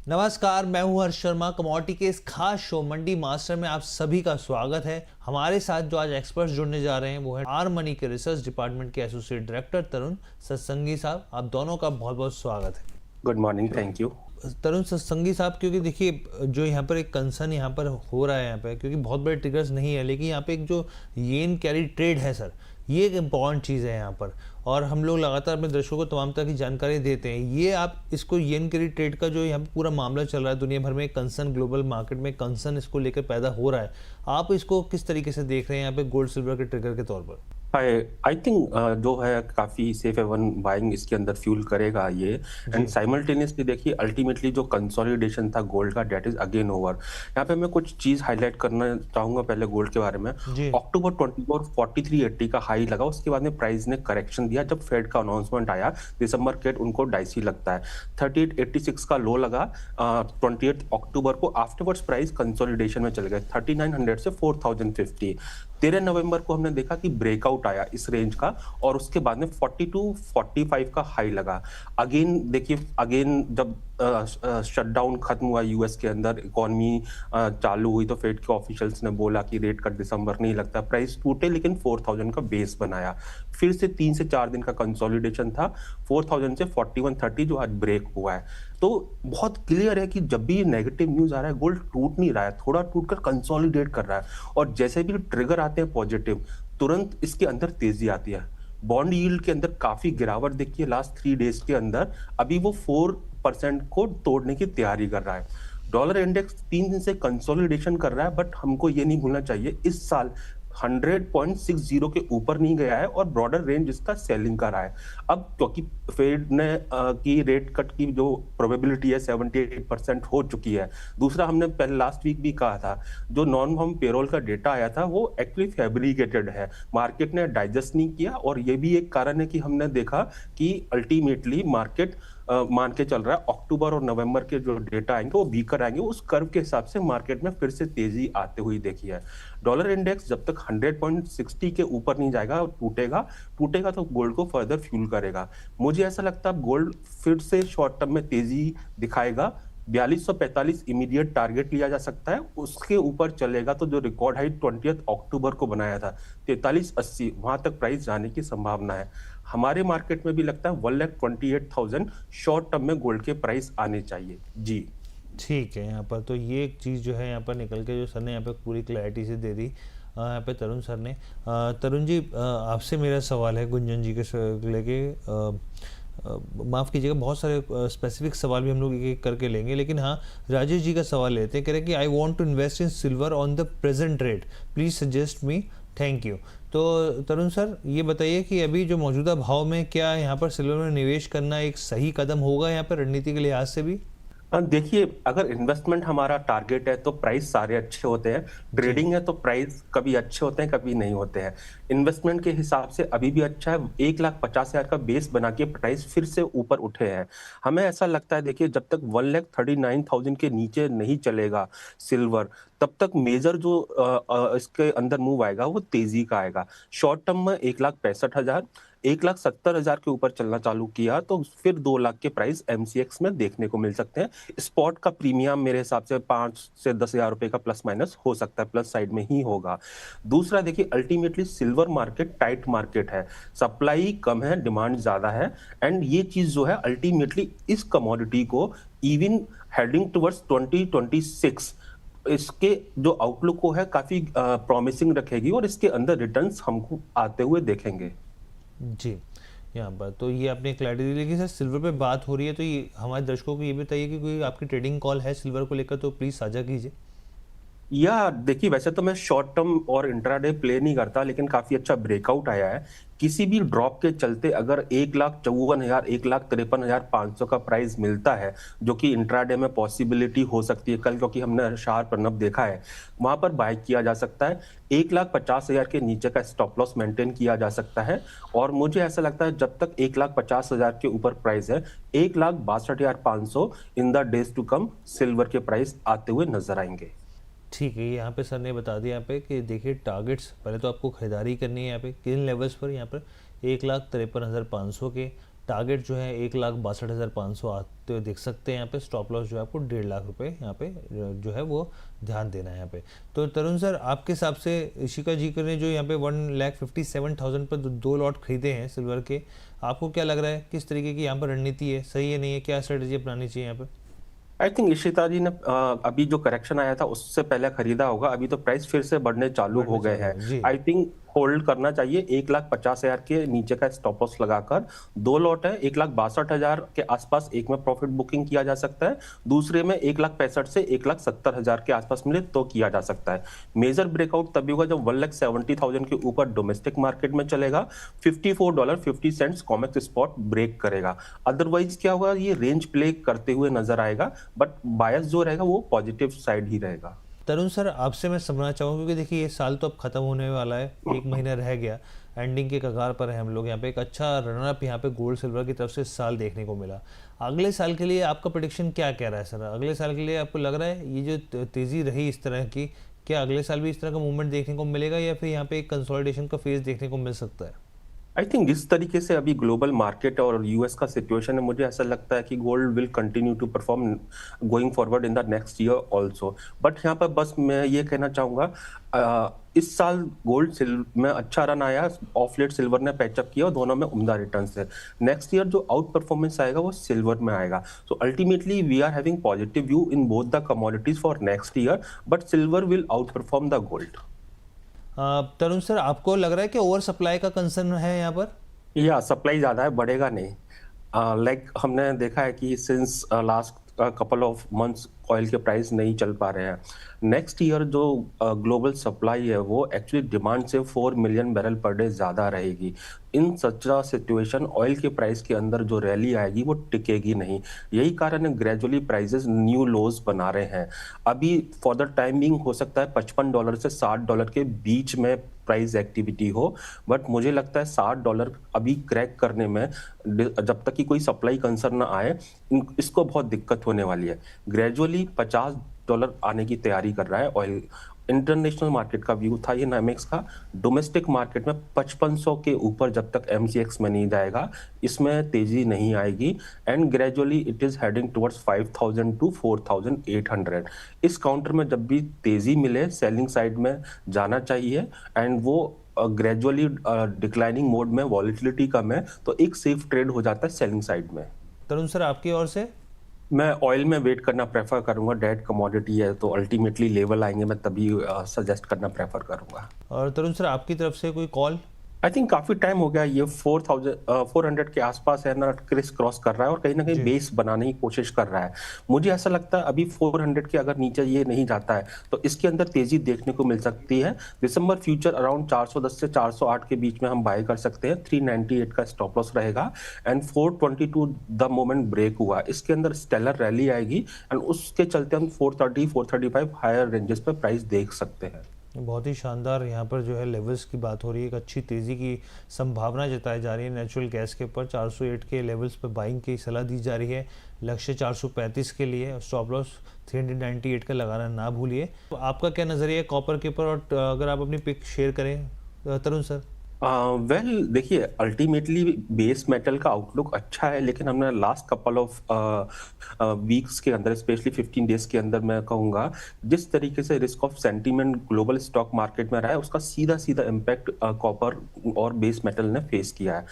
नमस्कार, मैं हूं हर्ष शर्मा। कमोडिटी के इस खास शो मंडी मास्टर में आप सभी का स्वागत है। हमारे साथ जो आज एक्सपर्ट्स जुड़ने जा रहे हैं वो है आर मनी के रिसर्च डिपार्टमेंट के एसोसिएट डायरेक्टर तरुण सत्संगी साहब। आप दोनों का बहुत बहुत स्वागत है। Good morning, thank you. Tarun Satsangi sahab, क्योंकि देखिए जो यहाँ पर एक कंसर्न यहाँ पर हो रहा है यहाँ पे, क्योंकि बहुत बड़े ट्रिगर्स नहीं है, लेकिन यहाँ पे एक जो येन कैरी ट्रेड है सर, ये एक इम्पॉर्टेंट चीज़ है यहाँ पर। और हम लोग लगातार अपने दर्शकों को तमाम तरह की जानकारी देते हैं। ये आप इसको येन कैरी ट्रेड का जो यहाँ पे पूरा मामला चल रहा है, दुनिया भर में कंसर्न, ग्लोबल मार्केट में कंसर्न इसको लेकर पैदा हो रहा है, आप इसको किस तरीके से देख रहे हैं यहाँ पे गोल्ड सिल्वर के ट्रिगर के तौर पर? आई थिंक जो है काफी सेफ हेवन बाइंग इसके अंदर फ्यूल करेगा ये। एंड साइमल्टेनियसली देखिए अल्टीमेटली जो कंसोलिडेशन था गोल्ड का, डेट इज अगेन ओवर। यहाँ पे मैं कुछ चीज हाईलाइट करना चाहूंगा पहले गोल्ड के बारे में। अक्टूबर 24 4380 का हाई लगा, उसके बाद में प्राइस ने करेक्शन दिया। जब फेड का अनाउंसमेंट आया, दिसंबर के उनको डाइसी लगता है। 3886 का लो लगा 28 अक्टूबर को। आफ्टरवर्ड्स प्राइस कंसोलिडेशन में चले गए 3900 से 4050। 13 नवंबर को हमने देखा कि ब्रेकआउट आया इस रेंज का, और उसके बाद में 4245 का हाई लगा। अगेन देखिए, अगेन जब शटडाउन खत्म हुआ यूएस के अंदर, इकोनॉमी चालू हुई, तो फेड के ऑफिशियल्स ने बोला कि रेट कट दिसंबर नहीं लगता। प्राइस टूटे लेकिन 4000 का बेस बनाया। फिर से 3 से 4 दिन का कंसोलिडेशन था 4000 से 4130 जो आज ब्रेक हुआ है। तो बहुत क्लियर है कि जब भी नेगेटिव न्यूज आ रहा है, गोल्ड टूट नहीं रहा है, थोड़ा टूटकर कंसोलिडेट कर रहा है। और जैसे भी ट्रिगर आते हैं पॉजिटिव, तुरंत इसके अंदर तेजी आती है। बॉन्ड यील्ड के अंदर काफी गिरावट देखिए लास्ट 3 डेज के अंदर। अभी वो 4% को तोड़ने की तैयारी कर रहा है। डॉलर इंडेक्स 3 दिन से कंसोलिडेशन कर रहा है, बट हमको ये नहीं भूलना चाहिए इस साल 100.60 के ऊपर नहीं गया है, और ब्रॉडर रेंज इसका सेलिंग का रहा है। अब क्योंकि फेड ने की रेट कट की जो प्रोबेबिलिटी है 78% हो चुकी है। दूसरा, हमने पहले लास्ट वीक भी कहा था, जो नॉन फार्म पेरोल का डेटा आया था वो एक्चुअली फैब्रिकेटेड है, मार्केट ने डाइजेस्ट नहीं किया। और ये भी एक कारण है कि हमने देखा कि अल्टीमेटली मार्केट मान के चल रहा है अक्टूबर और नवंबर के जो डेटा आएंगे वो वीकर आएंगे। उस कर्व के हिसाब से मार्केट में फिर से तेजी आते हुई देखी है। डॉलर इंडेक्स जब तक 100.60 के ऊपर नहीं जाएगा, टूटेगा तो गोल्ड को फर्दर फ्यूल करेगा। मुझे ऐसा लगता है गोल्ड फिर से शॉर्ट टर्म में तेजी दिखाएगा। 4245 इमीडिएट टारगेट लिया जा सकता है, उसके ऊपर चलेगा तो जो रिकॉर्ड हाई 20 अक्टूबर को बनाया था 4380, वहां तक प्राइस जाने की संभावना है। हमारे मार्केट में भी लगता है 1,28,000 शॉर्ट टर्म में गोल्ड के प्राइस आने चाहिए जी। ठीक है, यहाँ पर तो ये एक चीज़ जो है यहाँ पर निकल के जो सर ने यहाँ पे पूरी क्लैरिटी से दे दी यहाँ पे तरुण सर ने। तरुण जी, आपसे मेरा सवाल है गुंजन जी के लेके, माफ़ कीजिएगा, बहुत सारे स्पेसिफिक सवाल भी हम लोग एक एक करके लेंगे, लेकिन हाँ, राजेश जी का सवाल लेते हैं। कह रहे हैं कि I want to invest in silver on the present rate, please suggest me, thank you. तो तरुण सर, ये बताइए कि अभी जो मौजूदा भाव में क्या यहाँ पर सिल्वर में निवेश करना एक सही कदम होगा यहाँ पर रणनीति के लिहाज से भी? देखिए, अगर इन्वेस्टमेंट हमारा टारगेट है तो प्राइस सारे अच्छे होते हैं। ट्रेडिंग है तो प्राइस कभी अच्छे होते हैं, कभी नहीं होते हैं। इन्वेस्टमेंट के हिसाब से अभी भी अच्छा है। 1,50,000 का बेस बना के प्राइस फिर से ऊपर उठे हैं। हमें ऐसा लगता है, देखिए, जब तक 1,39,000 के नीचे नहीं चलेगा सिल्वर, तब तक मेजर जो इसके अंदर मूव आएगा वो तेजी का आएगा। शॉर्ट टर्म में 1,65,000, 1,70,000 के ऊपर चलना चालू किया तो फिर 2 लाख के प्राइस एमसीएक्स में देखने को मिल सकते हैं। स्पॉट का प्रीमियम मेरे हिसाब से 5 से 10,000 रुपए का प्लस माइनस हो सकता है, प्लस साइड में ही होगा। दूसरा, देखिए, ultimately silver market tight market है, सप्लाई कम है, डिमांड ज्यादा है। एंड ये चीज जो है अल्टीमेटली इस कमोडिटी को इवन हेडिंग टुवर्ड्स 2026 इसके जो आउटलुक को है काफी प्रॉमिसिंग रखेगी, और इसके अंदर रिटर्न्स हमको आते हुए देखेंगे जी। यहाँ पर तो ये आपने क्लैरिटी दी, लेकिन सर सिल्वर पे बात हो रही है तो ये हमारे दर्शकों को ये बताइए कि कोई आपकी ट्रेडिंग कॉल है सिल्वर को लेकर तो प्लीज़ साझा कीजिए। या देखिए, वैसे तो मैं शॉर्ट टर्म और इंट्राडे प्ले नहीं करता, लेकिन काफी अच्छा ब्रेकआउट आया है। किसी भी ड्रॉप के चलते अगर 1,54,000 1,53,500 का प्राइस मिलता है, जो कि इंट्राडे में पॉसिबिलिटी हो सकती है कल, क्योंकि हमने शार्प रनअप देखा है, वहां पर बाय किया जा सकता है। 1,50,000 के नीचे का स्टॉप लॉस मेंटेन किया जा सकता है। और मुझे ऐसा लगता है जब तक 1,50,000 के ऊपर प्राइस है, 1,62,500 in the days to come silver के प्राइस आते हुए नजर आएंगे। ठीक है, यहाँ पे सर ने बता दिया यहाँ पे कि देखिए टारगेट्स पहले तो आपको खरीदारी करनी है यहाँ पे किन लेवल्स पर, यहाँ पर 1,53,500 के टारगेट जो है 1,62,500 आते हुए देख सकते हैं यहाँ पे। स्टॉप लॉस जो है आपको 1.5 लाख रुपए यहाँ पे जो है वो ध्यान देना है यहाँ पे। तो तरुण सर, आपके हिसाब से इशिका जी ने जो यहाँ पे 1,57,000 पर 2 लॉट खरीदे हैं सिल्वर के, आपको क्या लग रहा है किस तरीके की यहाँ पर रणनीति है, सही है नहीं है, क्या स्ट्रेटेजी अपनानी चाहिए यहाँ पे? आई थिंक इशिता जी ने अभी जो करेक्शन आया था उससे पहले खरीदा होगा, अभी तो प्राइस फिर से बढ़ने चालू हो गए हैं। जी। आई थिंक होल्ड करना चाहिए। 1,50,000 के नीचे का स्टॉप लॉस लगाकर 2 लॉट है, 1,62,000 के आसपास एक में प्रॉफिट बुकिंग किया जा सकता है, दूसरे में 1,65,000 से 1,70,000 के आसपास मिले तो किया जा सकता है। मेजर ब्रेकआउट तभी होगा जब 1,70,000 के ऊपर डोमेस्टिक मार्केट में चलेगा, $54.50 कॉमेक्स स्पॉट ब्रेक करेगा। अदरवाइज क्या होगा, ये रेंज प्ले करते हुए नजर आएगा, बट बायस जो रहेगा वो पॉजिटिव साइड ही रहेगा। तरुण सर, आपसे मैं समझना चाहूँगा क्योंकि देखिए ये साल तो अब खत्म होने वाला है, 1 महीना रह गया, एंडिंग के कगार पर है हम लोग। यहाँ पे एक अच्छा रनअप यहाँ पे गोल्ड सिल्वर की तरफ से इस साल देखने को मिला। अगले साल के लिए आपका प्रेडिक्शन क्या कह रहा है सर? अगले साल के लिए आपको लग रहा है ये जो तेज़ी रही इस तरह की, क्या अगले साल भी इस तरह का मूवमेंट देखने को मिलेगा या फिर यहाँ पे एक कंसोलिडेशन का फेज देखने को मिल सकता है? आई थिंक जिस तरीके से अभी ग्लोबल मार्केट और यूएस का सिचुएशन है, मुझे ऐसा लगता है कि gold will continue to perform going forward in the next year also. But यहाँ पर बस मैं ये कहना चाहूंगा, इस साल गोल्ड सिल्वर में अच्छा रन आया, ऑफ लेट सिल्वर ने पैचअप किया और दोनों में उम्दा रिटर्न है। नेक्स्ट ईयर जो आउट परफॉर्मेंस आएगा वो सिल्वर में आएगा। So ultimately we are having positive view in both the commodities for next year, but silver will outperform the gold. Tarun sir, आपको लग रहा है कि ओवर सप्लाई का कंसर्न है यहाँ पर? या सप्लाई ज्यादा है, बढ़ेगा नहीं। लाइक हमने देखा है कि since last couple of months oil के प्राइस नहीं चल पा रहे हैं। नेक्स्ट ईयर जो ग्लोबल सप्लाई है वो एक्चुअली डिमांड से 4 मिलियन बैरल पर डे ज्यादा रहेगी। इन सच अ सिचुएशन ऑयल के प्राइस के अंदर जो रैली आएगी वो टिकेगी नहीं। यही कारण है ग्रेजुअली प्राइसेस न्यू लोज बना रहे हैं। अभी फॉर द टाइमिंग हो सकता है $55 से $60 के बीच में प्राइस एक्टिविटी हो, बट मुझे लगता है $60 अभी क्रैक करने में जब तक कि कोई सप्लाई कंसर्न ना आए इसको बहुत दिक्कत होने वाली है। ग्रेजुअली $50 आने की तैयारी कर रहा है ऑयल। इंटरनेशनल मार्केट का व्यू था ये नामेक्स का, डोमेस्टिक मार्केट में 5500 के ऊपर जब तक MCX में नहीं जाएगा इसमें तेजी नहीं आएगी, and gradually it is heading towards 5000 to 4800। इस काउंटर में जब भी तेजी मिले सेलिंग साइड में जाना चाहिए, एंड वो ग्रेजुअली डिक्लाइनिंग मोड में, वॉलिटिलिटी कम है तो एक सेफ ट्रेड हो जाता है सेलिंग साइड में। तरुण सर, आपकी ओर से? मैं ऑयल में वेट करना प्रेफर करूंगा, डेड कमोडिटी है तो अल्टीमेटली लेवल आएंगे मैं तभी सजेस्ट करना प्रेफर करूंगा। और तरुण सर, आपकी तरफ से कोई कॉल? आई थिंक काफी टाइम हो गया, ये 400 के आसपास है ना, क्रिस क्रॉस कर रहा है और कहीं ना कहीं बेस बनाने की कोशिश कर रहा है। मुझे ऐसा लगता है अभी 400 के अगर नीचे ये नहीं जाता है तो इसके अंदर तेजी देखने को मिल सकती है। दिसंबर फ्यूचर अराउंड 410 से 408 के बीच में हम बाय कर सकते हैं। 398 का स्टॉप लॉस रहेगा, एंड 422 द मोमेंट ब्रेक हुआ इसके अंदर स्टेलर रैली आएगी, एंड उसके चलते हम 430 435 हायर रेंजेस पे प्राइस देख सकते हैं। बहुत ही शानदार यहाँ पर जो है लेवल्स की बात हो रही है, एक अच्छी तेज़ी की संभावना जताई जा रही है नेचुरल गैस के ऊपर। 408 के लेवल्स पर बाइंग की सलाह दी जा रही है, लक्ष्य 435 के लिए, स्टॉप लॉस 398 का लगाना ना भूलिए। तो आपका क्या नज़रिया है कॉपर के ऊपर, और अगर आप अपनी पिक शेयर करें तरुण सर? वेल देखिए, अल्टीमेटली बेस मेटल का आउटलुक अच्छा है, लेकिन हमने लास्ट कपल ऑफ वीक्स के अंदर, स्पेशली 15 डेज के अंदर मैं कहूँगा जिस तरीके से risk of sentiment global stock market में रहा है उसका सीधा सीधा इम्पैक्ट कॉपर और बेस मेटल ने फेस किया है।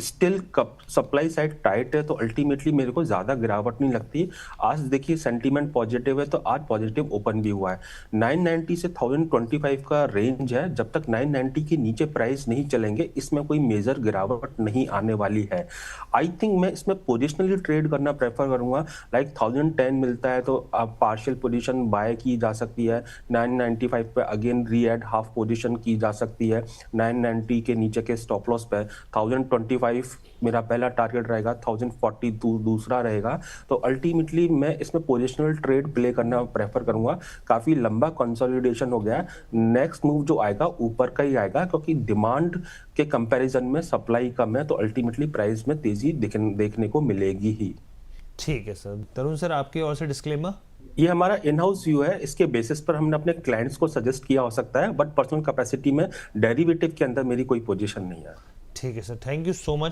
स्टिल सप्लाई साइड टाइट है तो अल्टीमेटली मेरे को ज्यादा गिरावट नहीं लगती। आज देखिए सेंटीमेंट पॉजिटिव है तो आज पॉजिटिव ओपन भी हुआ है। 990 से 1025 का रेंज है, जब तक 990 के नीचे प्राइस नहीं चलेंगे इसमें कोई मेजर गिरावट नहीं आने वाली है। आई थिंक मैं इसमें पोजिशनली ट्रेड करना प्रेफर करूंगा। लाइक 1010 मिलता है तो आप पार्शियल पोजीशन बाय की जा सकती है, 995 पे अगेन री एड हाफ पोजीशन की जा सकती है, 990 के नीचे के स्टॉप लॉस पे 1025 मेरा पहला टारगेट रहेगा, 1040 दूसरा रहेगा। तो अल्टीमेटली मैं इसमें पोजिशनल ट्रेड प्ले करना प्रेफर करूंगा। काफी लंबा कंसोलिडेशन हो गया है, नेक्स्ट मूव जो आएगा ऊपर का ही आएगा क्योंकि डिमांड के कंपैरिजन में सप्लाई कम है तो अल्टीमेटली प्राइस में तेजी देखने को मिलेगी ही। ठीक है सर। तरुण सर, आपकी ओर से डिस्क्लेमर? ये हमारा इन हाउस व्यू है, इसके बेसिस पर हमने अपने क्लाइंट्स को सजेस्ट किया हो सकता है, बट पर्सनल कैपेसिटी में डेरिवेटिव के अंदर मेरी कोई पोजीशन नहीं है। ठीक है sir, thank you so much.